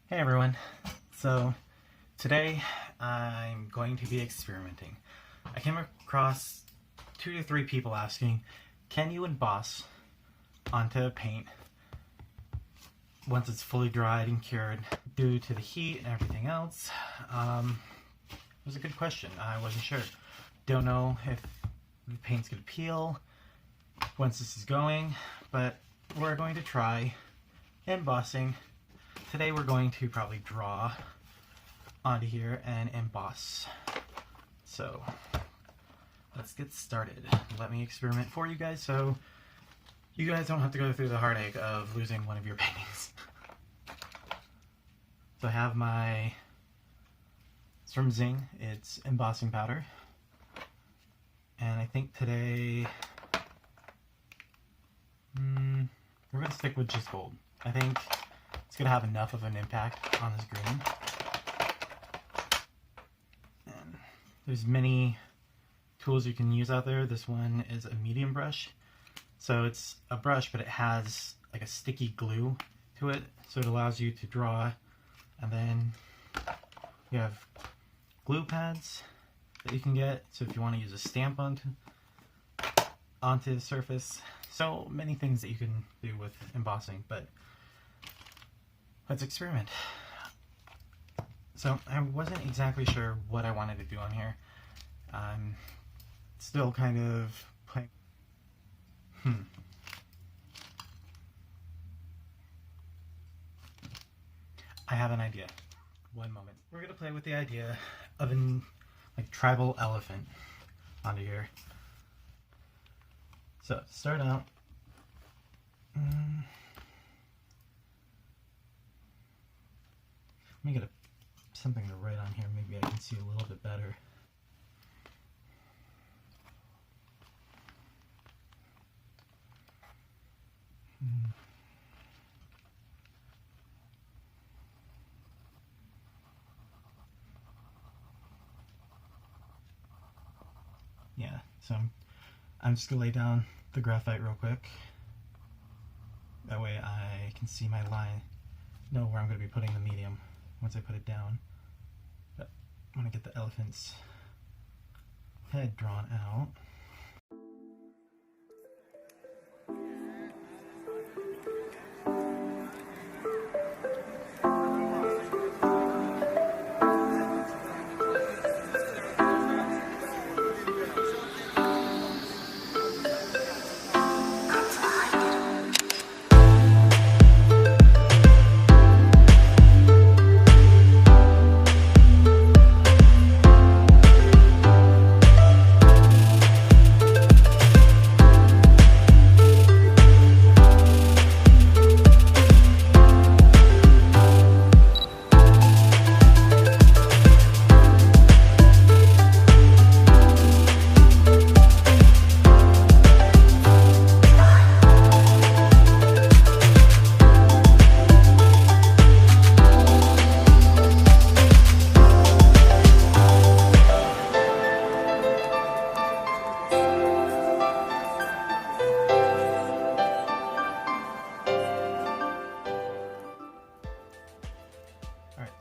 Hey everyone, so today I'm going to be experimenting. I came across 2 to 3 people asking, can you emboss onto paint once it's fully dried and cured due to the heat and everything else? It was a good question. I wasn't sure. Don't know if the paint's going to peel once this is going, but we're going to try embossing. Today we're going to probably draw onto here and emboss. So let's get started. Let me experiment for you guys so you guys don't have to go through the heartache of losing one of your paintings. So I have my, it's from Zing, it's embossing powder. And I think today, we're going to stick with just gold. I think it's going to have enough of an impact on this green. And there's many tools you can use out there. This one is a medium brush. So it's a brush, but it has like a sticky glue to it. So it allows you to draw. And then you have glue pads that you can get. So if you want to use a stamp onto the surface. So many things that you can do with embossing, but let's experiment. So I wasn't exactly sure what I wanted to do on here. I'm still kind of playing. I have an idea. One moment. We're gonna play with the idea of an tribal elephant onto here. So to start out, let me get something to write on here. Maybe I can see a little bit better. Yeah, so I'm just gonna lay down the graphite real quick. That way I can see my line, know where I'm going to be putting the medium once I put it down. But I want to get the elephant's head drawn out.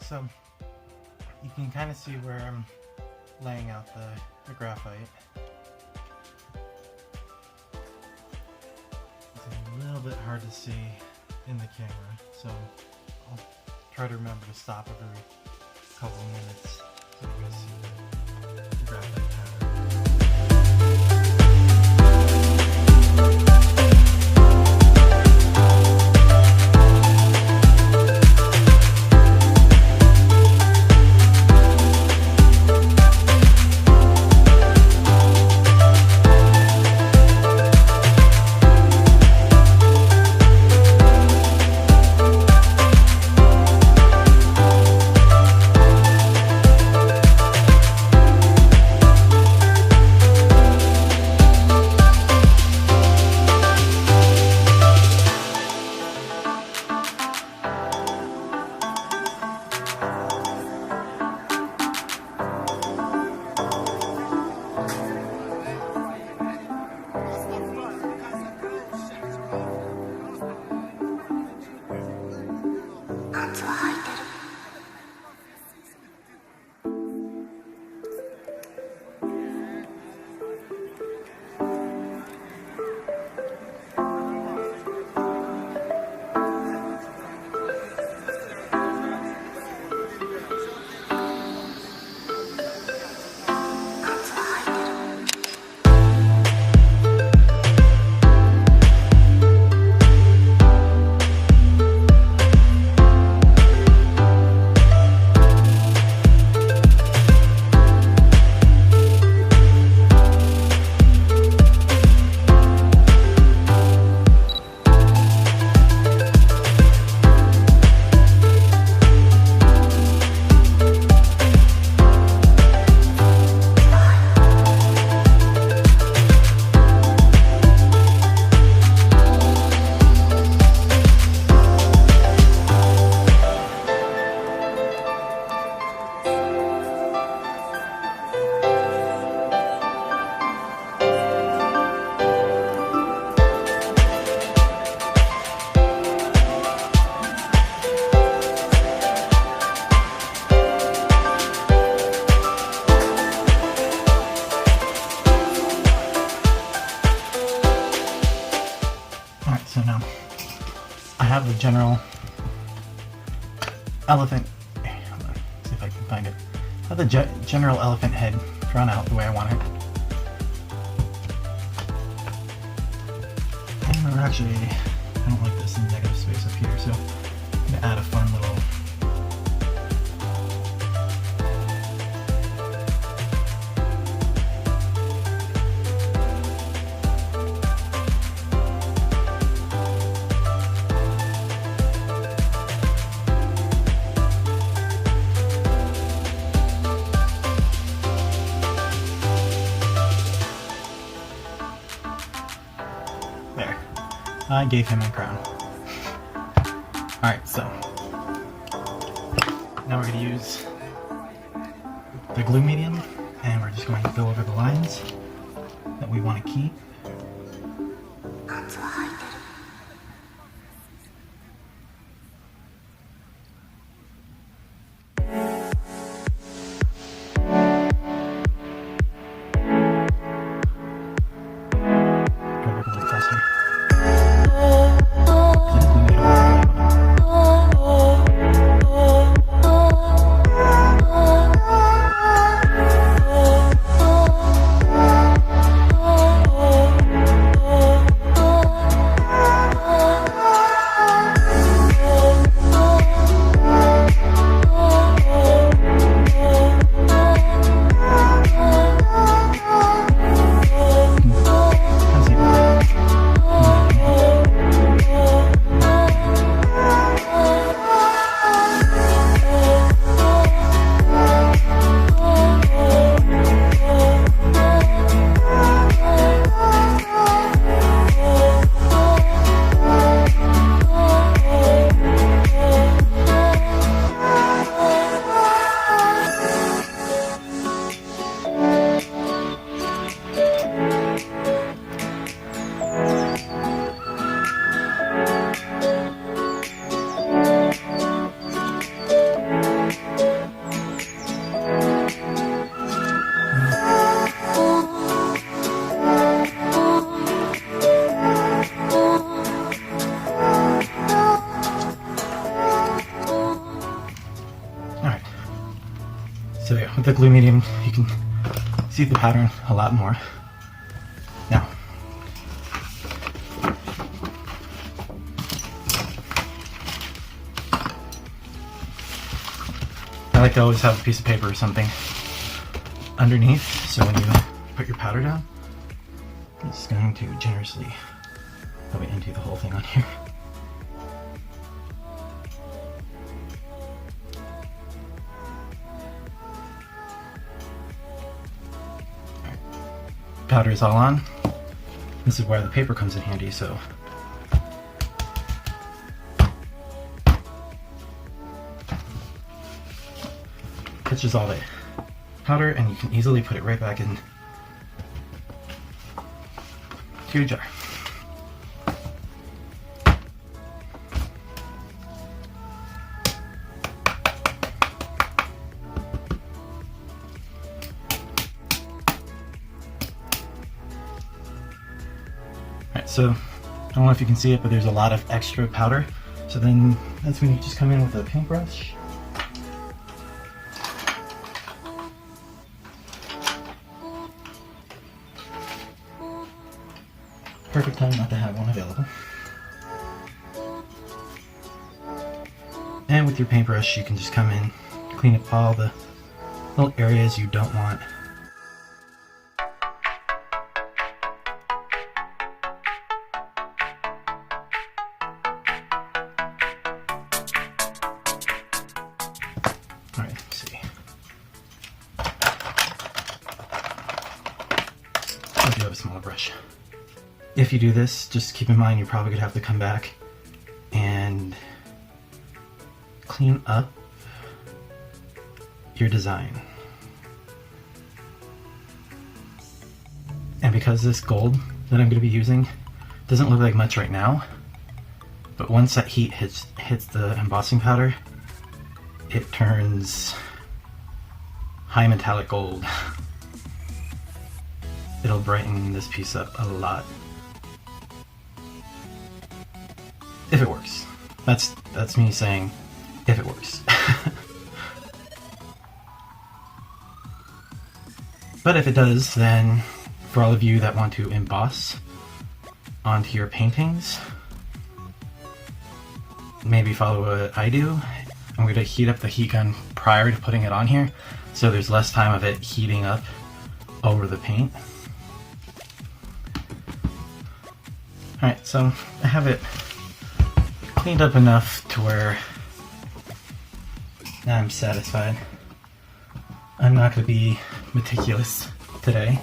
So you can kind of see where I'm laying out the graphite. It's a little bit hard to see in the camera, so I'll try to remember to stop every couple of minutes so you guys see the graphite pattern. Alright, so now I have the general elephant, hold on, see if I can find it. I have the general elephant head drawn out the way I want it. And we're actually, I don't like this negative space up here, so I'm going to add a fun little there. I gave him a crown. Alright, so now we're going to use the glue medium and we're just going to go over the lines that we want to keep. So yeah, with the glue medium, you can see the pattern a lot more. Now, I like to always have a piece of paper or something underneath, so when you put your powder down, it's going to generously probably empty the whole thing on here. Powder is all on. This is where the paper comes in handy, so catches all the powder and you can easily put it right back in to your jar. So, I don't know if you can see it, but there's a lot of extra powder. So then that's when you just come in with a paintbrush. Perfect time not to have one available. And with your paintbrush, you can just come in, clean up all the little areas you don't want. Alright, let's see. I do have a smaller brush. If you do this, just keep in mind you're probably going to have to come back and clean up your design. And because this gold that I'm going to be using doesn't look like much right now, but once that heat hits the embossing powder, it turns high metallic gold. It'll brighten this piece up a lot. if it works. That's me saying if it works. But if it does, then for all of you that want to emboss onto your paintings, maybe follow what I do. I'm going to heat up the heat gun prior to putting it on here, so there's less time of it heating up over the paint. Alright, so I have it cleaned up enough to where I'm satisfied. I'm not going to be meticulous today.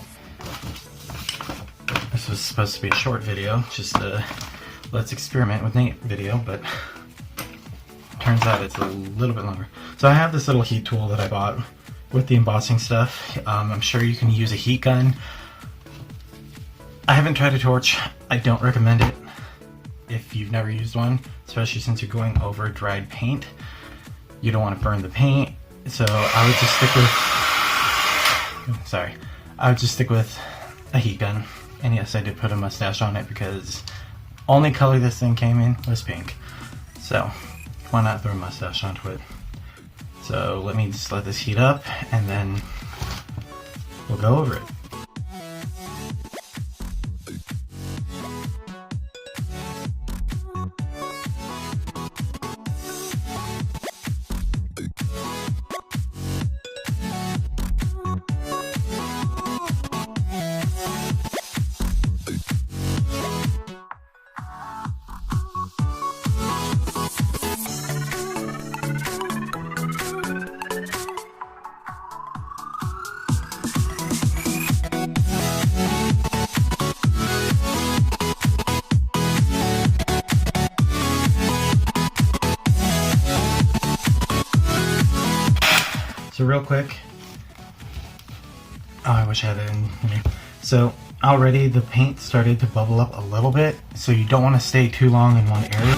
This was supposed to be a short video, just a let's experiment with Nate video, but turns out it's a little bit longer. So I have this little heat tool that I bought with the embossing stuff. I'm sure you can use a heat gun. I haven't tried a torch. I don't recommend it if you've never used one, especially since you're going over dried paint. You don't want to burn the paint, so I would just stick with a heat gun. And yes, I did put a mustache on it because only color this thing came in was pink. So why not throw a mustache onto it? So let me just let this heat up and then we'll go over it. So real quick, oh, I wish I had it in here. So already the paint started to bubble up a little bit, so you don't want to stay too long in one area.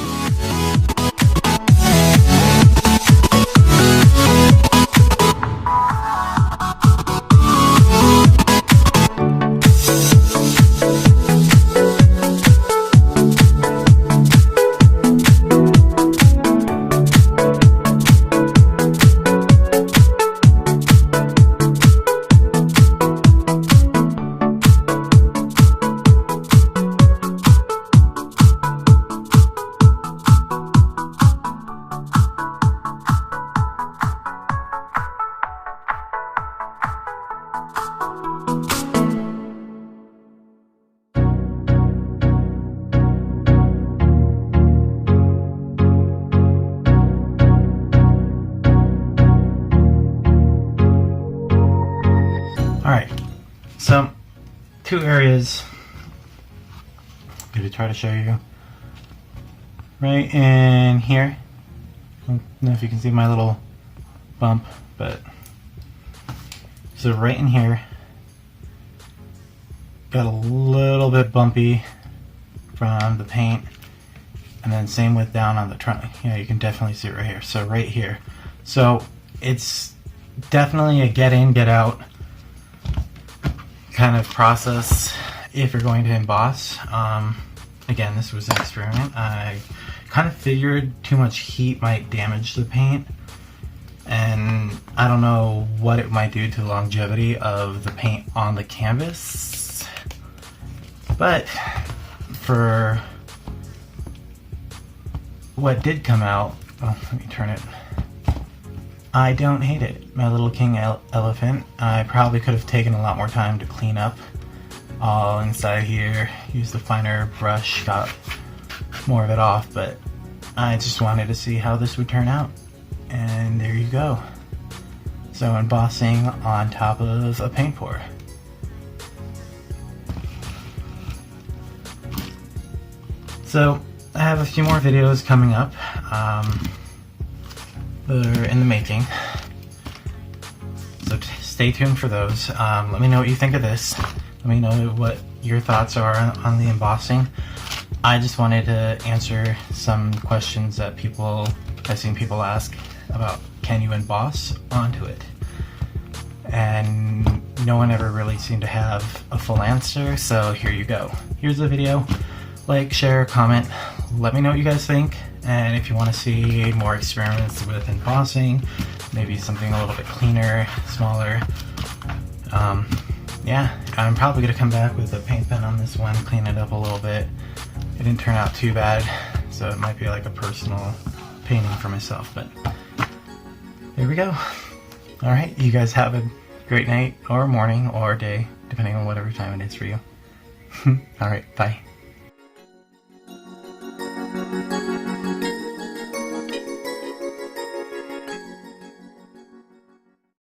Alright, so 2 areas I'm going to try to show you. Right in here, I don't know if you can see my little bump, but so right in here, got a little bit bumpy from the paint, and then same with down on the trunk. Yeah, you can definitely see it right here. So right here, so it's definitely a get in, get out kind of process if you're going to emboss. Again, this was an experiment. I kind of figured too much heat might damage the paint, and I don't know what it might do to the longevity of the paint on the canvas, but for what did come out, oh, let me turn it, I don't hate it. My little king elephant. I probably could have taken a lot more time to clean up all inside here, use the finer brush, got more of it off, but I just wanted to see how this would turn out, and there you go. So embossing on top of a paint pour. So I have a few more videos coming up that are in the making, so stay tuned for those. Let me know what you think of this. Let me know what your thoughts are on the embossing. I just wanted to answer some questions that I've seen people ask about, can you emboss onto it? And no one ever really seemed to have a full answer, so here you go. Here's the video. Like, share, comment, let me know what you guys think, and if you want to see more experiments with embossing, maybe something a little bit cleaner, smaller. Yeah, I'm probably going to come back with a paint pen on this one, clean it up a little bit. It didn't turn out too bad, so it might be like a personal painting for myself, but there we go. Alright, you guys have a great night, or morning, or day, depending on whatever time it is for you. Alright, bye.